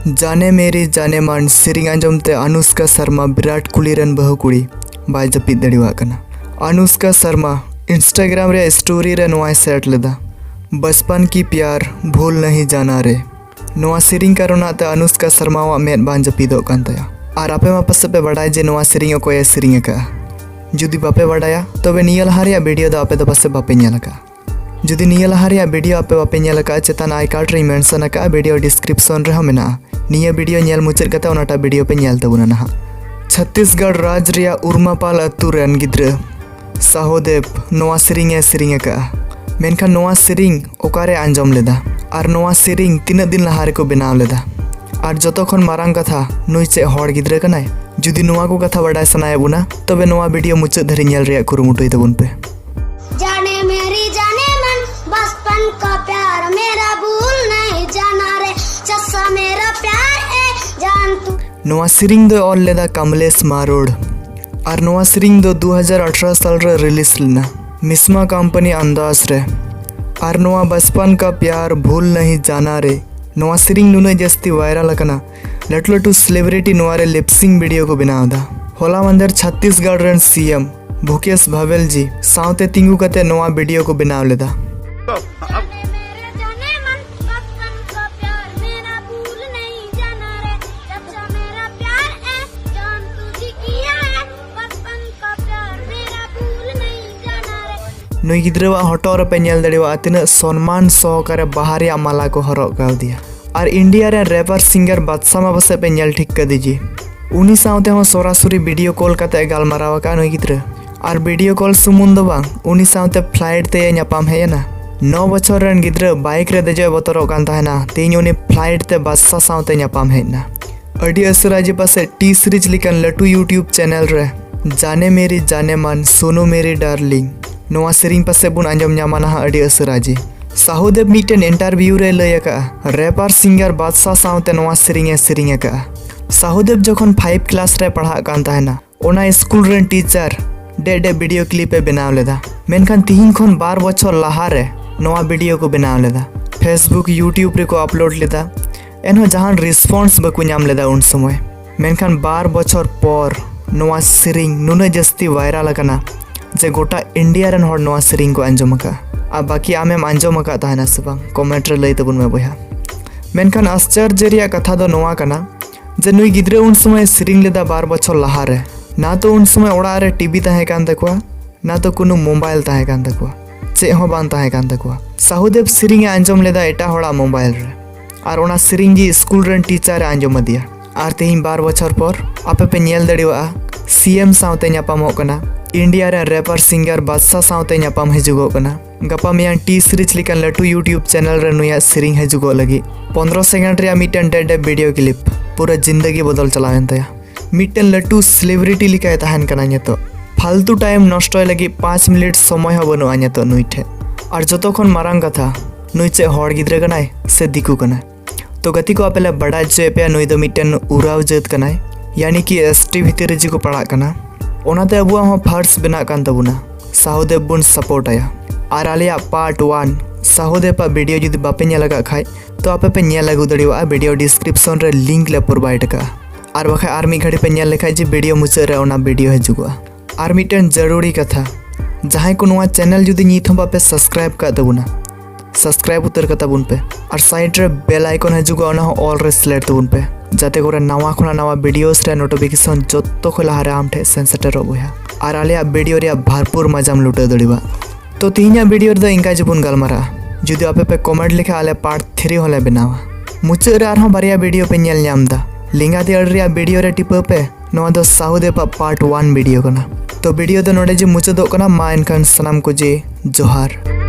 जाने मेरी जाने मान सेरिंग आंजमते अनुष्का शर्मा विराट कोहली रन बहु कुड़ी बाय जपित दड़िवाग कना। अनुष्का शर्मा इंस्टाग्राम रे स्टोरी रे नोआ सेट लेदा बचपन की प्यार भूल नहीं जाना रे। नोआ सेरिंग कारणते अनुष्का शर्मा मेद बां जपिदोग कान ताया। आर आपे मा पासे पे बाडाय जे नोआ सेरिंग अकोय सेरिंग का। जुदी बापे बाडाया तबे निया लहा रेया वीडियो द आपे द पासे बापे नेल का। जुदी निया लहा रेया वीडियो आपे बापे नेल का चेतान आई कार्ड रे मेंशन का वीडियो डिस्क्रिप्शन रे मेना निया वीडियो नेल मुचाद कते ओनाटा वीडियो पे नेल तबुना नहा। छत्तीसगढ़ राज्य रेया उर्मापाल अतु रेन गिद्रा साहोदेव नोआ सेरिंग सेरिंग का। मेनखान नोआ सेरिंग ओकारे आंजम लेदा आर नोआ सेरिंग तीना दिन लहा रेको बनाव लेदा। आर जतो खन मारांग कथा नुई चे हड़ गिद्रा कनाय। जुदी नोआ को कथा बाडाय सनाय बुना तबे नोआ वीडियो मुचाद धरि नेल रेया कुरुमुटुय तबुन पे। जाने मेरी जाने मन बचपन का प्यार मेरा भूल नहीं जाना रे चस्सा मेरा प्यार है जान तू। नोआ सेरिंग दो ऑल लेदा कमलेश मारोड और नोआ सेरिंग दो 2018 साल रे रिलीज लेना मिस्मा कंपनी अंदाज रे। और नोआ बचपन का प्यार भूल नहीं जाना रे नोआ सेरिंग नुने जस्ती वायरल कना लटू लटू सेलिब्रिटी नोआ रे लिपसिंग वीडियो को बनावदा। होला मंदर छत्तीसगढ़ रन सीएम भूपेश बघेल जी साउते तिंगू कते नोआ वीडियो को बनाव लेदा। नुई गिद्रवा हटो रे पे नेल दड़िवा तिना सम्मान सहकारे बाहर माला को हरग कावदिया। और इंडिया रे रैपर सिंगर बादशाह मा बसे पे नेल ठीक कर दीजिए उनी साउते हो सोरासुरी वीडियो कॉल कते गालमाराव का नुई गिद्रा। और वीडियो कॉल सुमुन दो बांग उनी साउते फ्लाइट ते न्यापाम हेना 9 बछर रन गिद्रा बाइक रे देजो बतरो कान ताहेना तेज उनी फ्लाइट ते बादशाह साउते न्यापाम हेना। अडी असरा जी पासे टी सीरीज लिकन लटू यूट्यूब चैनल रे जाने मेरी जाने मन सुनो मेरी डार्लिंग नोआ सेरिंग पासे बुन आंजम न्यामाना अडी असरा जी। साहुदेव मिटन इंटरव्यू रे लय का रैपर सिंगर बादशाह साउते नोआ सेरिंग का। साहुदेव जखन 5 क्लास रे पढ़ा कान ताहेना ओना school rain teacher day video clip बनाव लेदा। मेनखान तीन खन 12 बछर लहा रे नोआ वीडियो को बनाव लेदा फेसबुक यूट्यूब रे को अपलोड लेदा। एनहो जहान रिस्पॉन्स बकु नाम लेदा उन समय। मेनखान 12 बछर पर नोआ सेरिंग नुने जस्ती वायरल कना जे गोटा इंडिया रन हर नोआ सेरिंग को आंजम का। आ बाकी आमेम आंजम का ताहेना से बांग कमेंट रे लई तबुन मे बया। मेनखान आश्चर्य रिया कथा दो नोआ कना जे नुई गिद्रे उन समय सेरिंग लेदा 12 बछर लहा रे ना तो उन समय ओड़ा रे टीवी ताहे कान तकुआ ना तो कोनो मोबाइल ताहे कान तकुआ चे हो बान ताहे कान तकुआ। साहुदेव सेरिंग आंजम लेदा एटा होड़ा मोबाइल रे और ओना सेरिंग जी स्कूल रेन टीचर आंजम दिया। और तेहिं 12 बछर पर आपे पे नेल दड़िवा सीएम साउते न्यापामोग कना इंडिया रे रैपर सिंगर बादशाह साउते न्यापाम हिजुगो कना। गपा मियां टी सीरीज लिकन लटू यूट्यूब चैनल रे नुया सेरिंग हिजुगो लगी 15 सेकंड रे मिटन डे वीडियो क्लिप पूरा जिंदगी बदल चलावेन तया। मिटन लटू सेलिब्रिटी लिकाय ताहन कना नितो फालतू टाइम नष्टय लगी 5 मिनट समय हो बनुआ नितो नुई ठे। और जतो खन मारांग कथा नुई चे हड़ गिद्रा कनाय से दिकु कनाय। तो गति को आपेले बड़ा जे पे नुई दो मिटन उराव जात कनाय यानी कि एसटी भितर जी को पड़ा कना ओनाते अबुआ हो फर्स्ट बना कान तबुना साहुदेव बुन सपोर्ट आया। और आलिया पार्ट 1 साहुदेव पा वीडियो जुदी बापे नेल लगा खाय तो आपे पे नेल लागू दड़िवा वीडियो डिस्क्रिप्शन रे लिंक ले प्रोवाइड का। और बखा आर मी घड़ी पे नेल लेखाय जे वीडियो मुचाद रे ओना वीडियो हिजुगआ। और मिटन जरूरी कथा जहां को नोआ चैनल जुदी नीत हो बापे सब्सक्राइब का तबुना सब्सक्राइब उतर का तबुन पे और साइड रे बेल आइकन हिजुगआ ओना हो ऑल रे सिलेक्ट तबुन पे जाते करे नवा खुना नवा वीडियोस रे नोटिफिकेशन जत्तो खोला हरे आम ठे सेन सेटर होया। और आलिया वीडियो रे भरपूर मजाम लुटे दड़िवा। तो तीनिया वीडियो रे इंका जबुन गलमारा जुदी आपे पे कमेंट लिखा आले पार्ट 3 होले बनावा मुचाद रे आरहो बारिया वीडियो पे नेल न्यामदा लिंगा दियर रे वीडियो रे टिपा पे नोआ दो साहुदेव पार्ट 1 वीडियो कना। तो वीडियो दो नोडे जे मुचादोग कना मा एनखान सनाम को जे जोहार।